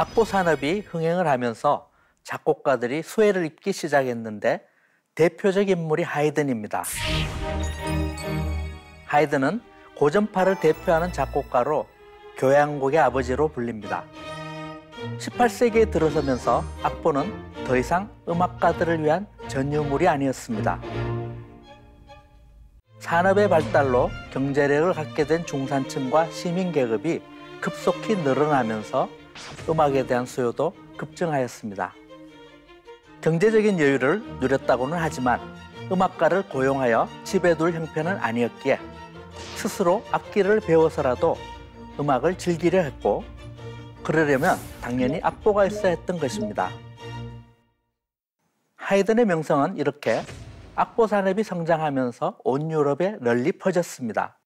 악보 산업이 흥행을 하면서 작곡가들이 수혜를 입기 시작했는데 대표적 인물이 하이든입니다. 하이든은 고전파를 대표하는 작곡가로 교향곡의 아버지로 불립니다. 18세기에 들어서면서 악보는 더 이상 음악가들을 위한 전유물이 아니었습니다. 산업의 발달로 경제력을 갖게 된 중산층과 시민계급이 급속히 늘어나면서 음악에 대한 수요도 급증하였습니다. 경제적인 여유를 누렸다고는 하지만 음악가를 고용하여 집에 둘 형편은 아니었기에 스스로 악기를 배워서라도 음악을 즐기려 했고, 그러려면 당연히 악보가 있어야 했던 것입니다. 하이든의 명성은 이렇게 악보 산업이 성장하면서 온 유럽에 널리 퍼졌습니다.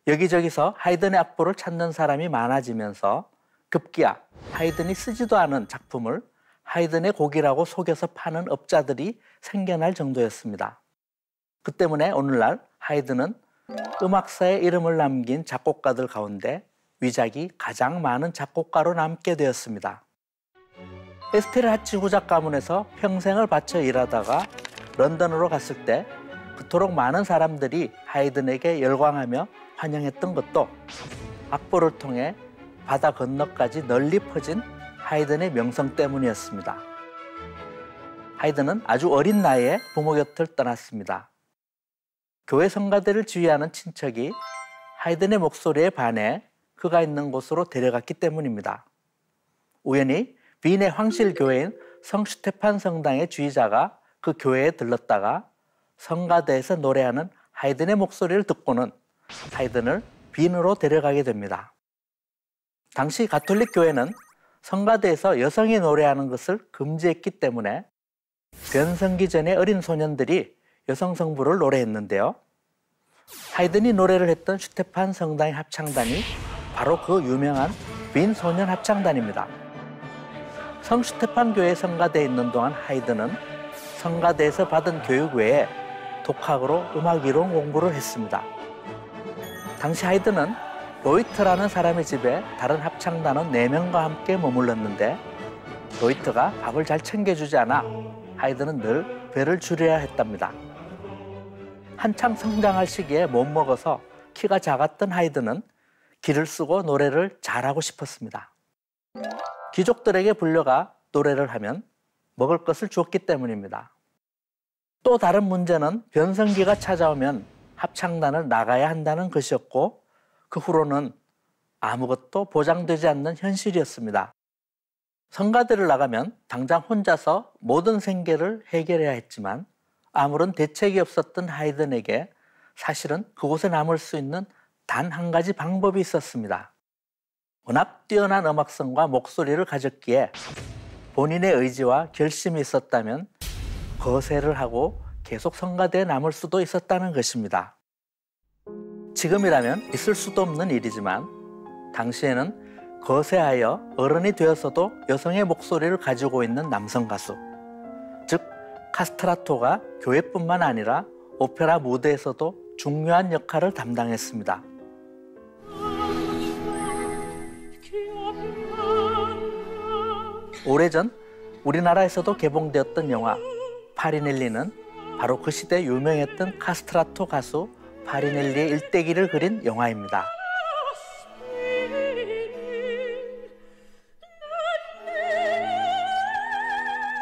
여기저기서 하이든의 악보를 찾는 사람이 많아지면서 급기야 하이든이 쓰지도 않은 작품을 하이든의 곡이라고 속여서 파는 업자들이 생겨날 정도였습니다. 그 때문에 오늘날 하이든은 음악사에 이름을 남긴 작곡가들 가운데 위작이 가장 많은 작곡가로 남게 되었습니다. 에스테르하치 후작 가문에서 평생을 바쳐 일하다가 런던으로 갔을 때 그토록 많은 사람들이 하이든에게 열광하며 환영했던 것도 악보를 통해 바다 건너까지 널리 퍼진 하이든의 명성 때문이었습니다. 하이든은 아주 어린 나이에 부모 곁을 떠났습니다. 교회 성가대를 지휘하는 친척이 하이든의 목소리에 반해 그가 있는 곳으로 데려갔기 때문입니다. 우연히 빈의 황실교회인 성슈테판 성당의 주의자가 그 교회에 들렀다가 성가대에서 노래하는 하이든의 목소리를 듣고는 하이든을 빈으로 데려가게 됩니다. 당시 가톨릭 교회는 성가대에서 여성이 노래하는 것을 금지했기 때문에 변성기 전의 어린 소년들이 여성 성부를 노래했는데요. 하이든이 노래를 했던 슈테판 성당의 합창단이 바로 그 유명한 빈 소년 합창단입니다. 성슈테판 교회 성가대에 있는 동안 하이든은 성가대에서 받은 교육 외에 독학으로 음악 이론 공부를 했습니다. 당시 하이든은 로이트라는 사람의 집에 다른 합창단원 4명과 함께 머물렀는데 로이트가 밥을 잘 챙겨주지 않아 하이든은 늘 배를 줄여야 했답니다. 한창 성장할 시기에 못 먹어서 키가 작았던 하이든은 기를 쓰고 노래를 잘하고 싶었습니다. 귀족들에게 불려가 노래를 하면 먹을 것을 주었기 때문입니다. 또 다른 문제는 변성기가 찾아오면 합창단을 나가야 한다는 것이었고, 그 후로는 아무것도 보장되지 않는 현실이었습니다. 성가대를 나가면 당장 혼자서 모든 생계를 해결해야 했지만 아무런 대책이 없었던 하이든에게 사실은 그곳에 남을 수 있는 단 한 가지 방법이 있었습니다. 워낙 뛰어난 음악성과 목소리를 가졌기에 본인의 의지와 결심이 있었다면 거세를 하고 계속 성가대에 남을 수도 있었다는 것입니다. 지금이라면 있을 수도 없는 일이지만 당시에는 거세하여 어른이 되어서도 여성의 목소리를 가지고 있는 남성 가수, 즉 카스트라토가 교회뿐만 아니라 오페라 무대에서도 중요한 역할을 담당했습니다. 오래전 우리나라에서도 개봉되었던 영화 파리넬리는 바로 그 시대 유명했던 카스트라토 가수 파리넬리의 일대기를 그린 영화입니다.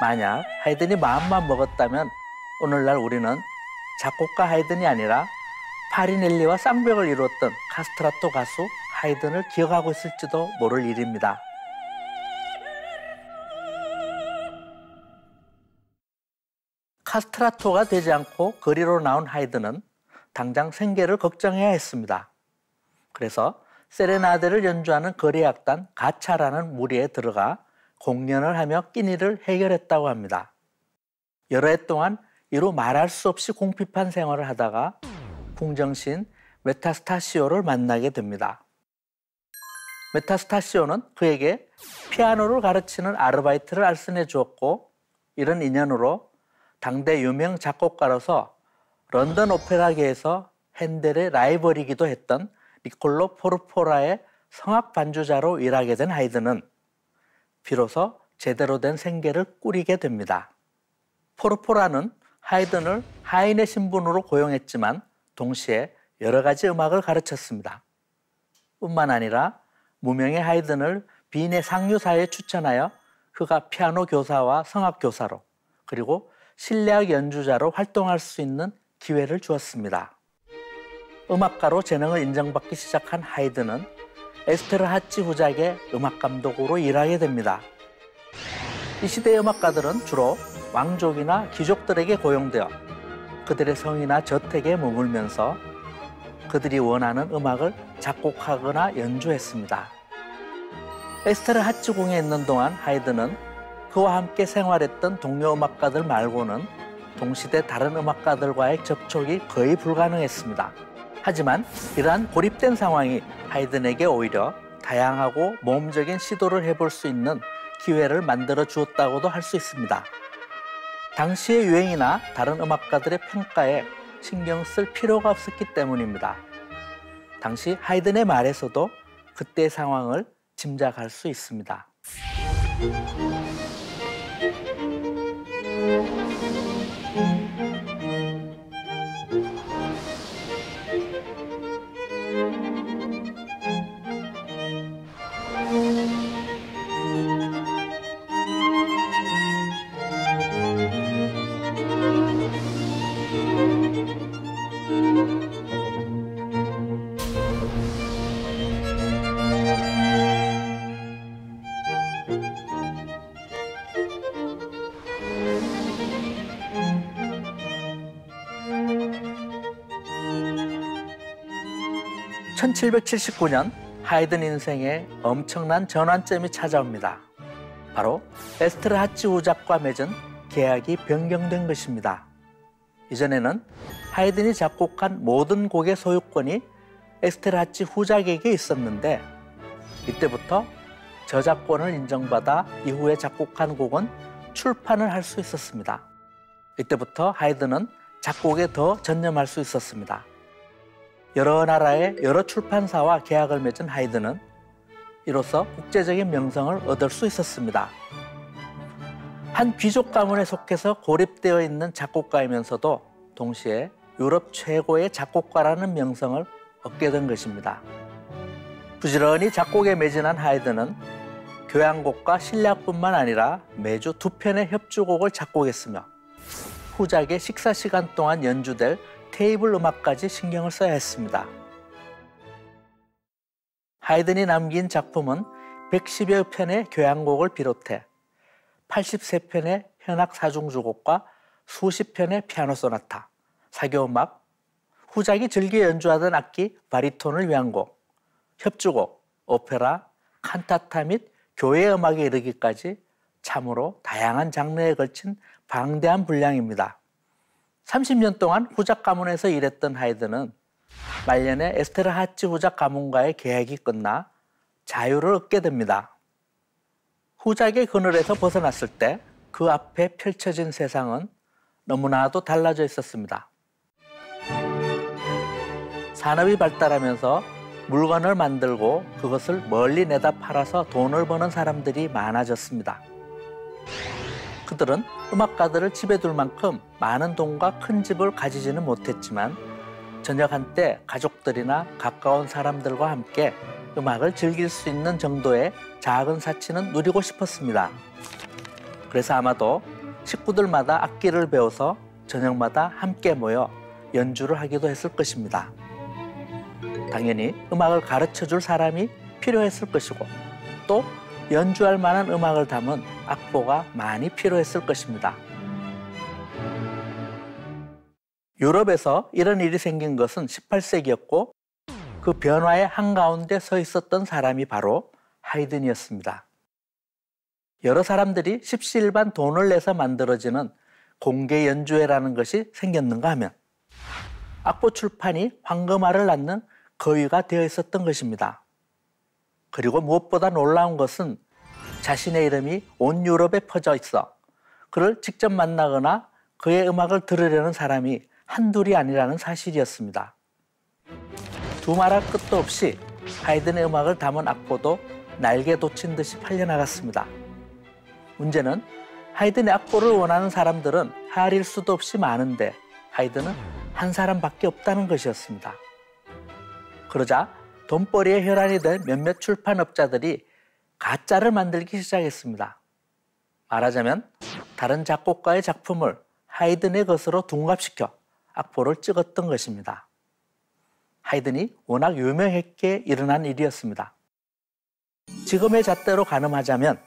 만약 하이든이 마음만 먹었다면 오늘날 우리는 작곡가 하이든이 아니라 파리넬리와 쌍벽을 이루었던 카스트라토 가수 하이든을 기억하고 있을지도 모를 일입니다. 카스트라토가 되지 않고 거리로 나온 하이든은 당장 생계를 걱정해야 했습니다. 그래서 세레나데를 연주하는 거리악단 가차라는 무리에 들어가 공연을 하며 끼니를 해결했다고 합니다. 여러 해 동안 이루 말할 수 없이 궁핍한 생활을 하다가 궁정신 메타스타시오를 만나게 됩니다. 메타스타시오는 그에게 피아노를 가르치는 아르바이트를 알선해 주었고, 이런 인연으로 당대 유명 작곡가로서 런던 오페라계에서 핸델의 라이벌이기도 했던 니콜로 포르포라의 성악 반주자로 일하게 된 하이든은 비로소 제대로 된 생계를 꾸리게 됩니다. 포르포라는 하이든을 하인의 신분으로 고용했지만 동시에 여러 가지 음악을 가르쳤습니다. 뿐만 아니라 무명의 하이든을 빈의 상류사회에 추천하여 그가 피아노 교사와 성악 교사로 그리고 실내악 연주자로 활동할 수 있는 기회를 주었습니다. 음악가로 재능을 인정받기 시작한 하이든은 에스테르하치 후작의 음악 감독으로 일하게 됩니다. 이 시대의 음악가들은 주로 왕족이나 귀족들에게 고용되어 그들의 성이나 저택에 머물면서 그들이 원하는 음악을 작곡하거나 연주했습니다. 에스테르하치 궁에 있는 동안 하이든은 그와 함께 생활했던 동료 음악가들 말고는 동시대 다른 음악가들과의 접촉이 거의 불가능했습니다. 하지만 이러한 고립된 상황이 하이든에게 오히려 다양하고 모험적인 시도를 해볼 수 있는 기회를 만들어 주었다고도 할 수 있습니다. 당시의 유행이나 다른 음악가들의 평가에 신경 쓸 필요가 없었기 때문입니다. 당시 하이든의 말에서도 그때의 상황을 짐작할 수 있습니다. 1779년 하이든 인생에 엄청난 전환점이 찾아옵니다. 바로 에스테르하치 후작과 맺은 계약이 변경된 것입니다. 이전에는 하이든이 작곡한 모든 곡의 소유권이 에스테르하치 후작에게 있었는데 이때부터 저작권을 인정받아 이후에 작곡한 곡은 출판을 할 수 있었습니다. 이때부터 하이든은 작곡에 더 전념할 수 있었습니다. 여러 나라의 여러 출판사와 계약을 맺은 하이든은 이로써 국제적인 명성을 얻을 수 있었습니다. 한 귀족 가문에 속해서 고립되어 있는 작곡가이면서도 동시에 유럽 최고의 작곡가라는 명성을 얻게 된 것입니다. 부지런히 작곡에 매진한 하이든은 교향곡과 실내악뿐만 아니라 매주 2편의 협주곡을 작곡했으며 후작의 식사 시간 동안 연주될 테이블 음악까지 신경을 써야 했습니다. 하이든이 남긴 작품은 110여 편의 교향곡을 비롯해 83편의 현악 사중주곡과 수십 편의 피아노 소나타, 사교음악, 후작이 즐겨 연주하던 악기 바리톤을 위한 곡, 협주곡, 오페라, 칸타타 및 교회 음악에 이르기까지 참으로 다양한 장르에 걸친 방대한 분량입니다. 30년 동안 후작 가문에서 일했던 하이든은 말년에 에스테르하치 후작 가문과의 계약이 끝나 자유를 얻게 됩니다. 후작의 그늘에서 벗어났을 때 그 앞에 펼쳐진 세상은 너무나도 달라져 있었습니다. 산업이 발달하면서 물건을 만들고 그것을 멀리 내다 팔아서 돈을 버는 사람들이 많아졌습니다. 그들은 음악가들을 집에 둘 만큼 많은 돈과 큰 집을 가지지는 못했지만 저녁 한때 가족들이나 가까운 사람들과 함께 음악을 즐길 수 있는 정도의 작은 사치는 누리고 싶었습니다. 그래서 아마도 식구들마다 악기를 배워서 저녁마다 함께 모여 연주를 하기도 했을 것입니다. 당연히 음악을 가르쳐줄 사람이 필요했을 것이고 또 연주할 만한 음악을 담은 악보가 많이 필요했을 것입니다. 유럽에서 이런 일이 생긴 것은 18세기였고 그 변화의 한가운데 서 있었던 사람이 바로 하이든이었습니다. 여러 사람들이 십시일반 돈을 내서 만들어지는 공개 연주회라는 것이 생겼는가 하면 악보 출판이 황금알을 낳는 거위가 되어 있었던 것입니다. 그리고 무엇보다 놀라운 것은 자신의 이름이 온 유럽에 퍼져 있어 그를 직접 만나거나 그의 음악을 들으려는 사람이 한둘이 아니라는 사실이었습니다. 두말할 끝도 없이 하이든의 음악을 담은 악보도 날개 돋친 듯이 팔려나갔습니다. 문제는 하이든의 악보를 원하는 사람들은 헤아릴 수도 없이 많은데 하이든은 한 사람밖에 없다는 것이었습니다. 그러자 돈벌이에 혈안이 된 몇몇 출판업자들이 가짜를 만들기 시작했습니다. 말하자면 다른 작곡가의 작품을 하이든의 것으로 둔갑시켜 악보를 찍었던 것입니다. 하이든이 워낙 유명했기에 일어난 일이었습니다. 지금의 잣대로 가늠하자면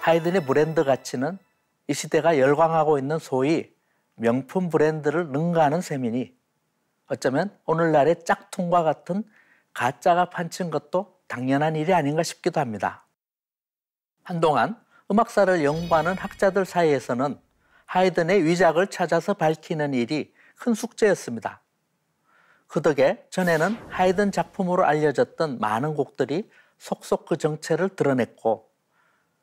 하이든의 브랜드 가치는 이 시대가 열광하고 있는 소위 명품 브랜드를 능가하는 셈이니 어쩌면 오늘날의 짝퉁과 같은 가짜가 판친 것도 당연한 일이 아닌가 싶기도 합니다. 한동안 음악사를 연구하는 학자들 사이에서는 하이든의 위작을 찾아서 밝히는 일이 큰 숙제였습니다. 그 덕에 전에는 하이든 작품으로 알려졌던 많은 곡들이 속속 그 정체를 드러냈고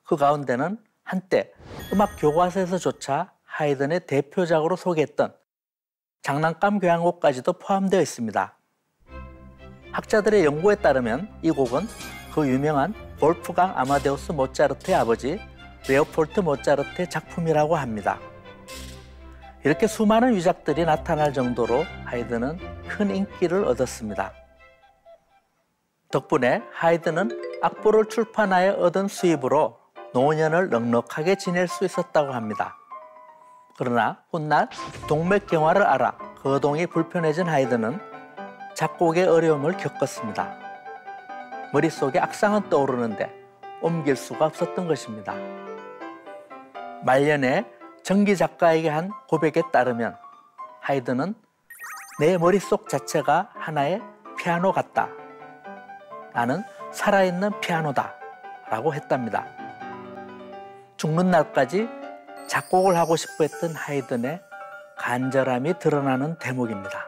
그 가운데는 한때 음악 교과서에서조차 하이든의 대표작으로 소개했던 장난감 교향곡까지도 포함되어 있습니다. 학자들의 연구에 따르면 이 곡은 그 유명한 볼프강 아마데우스 모차르트의 아버지 레오폴트 모차르트의 작품이라고 합니다. 이렇게 수많은 위작들이 나타날 정도로 하이든은 큰 인기를 얻었습니다. 덕분에 하이든은 악보를 출판하여 얻은 수입으로 노년을 넉넉하게 지낼 수 있었다고 합니다. 그러나 훗날 동맥경화를 앓아 거동이 불편해진 하이든은 작곡의 어려움을 겪었습니다. 머릿속에 악상은 떠오르는데 옮길 수가 없었던 것입니다. 말년에 정기 작가에게 한 고백에 따르면 하이든은 내 머릿속 자체가 하나의 피아노 같다. 나는 살아있는 피아노다. 라고 했답니다. 죽는 날까지 작곡을 하고 싶어 했던 하이든의 간절함이 드러나는 대목입니다.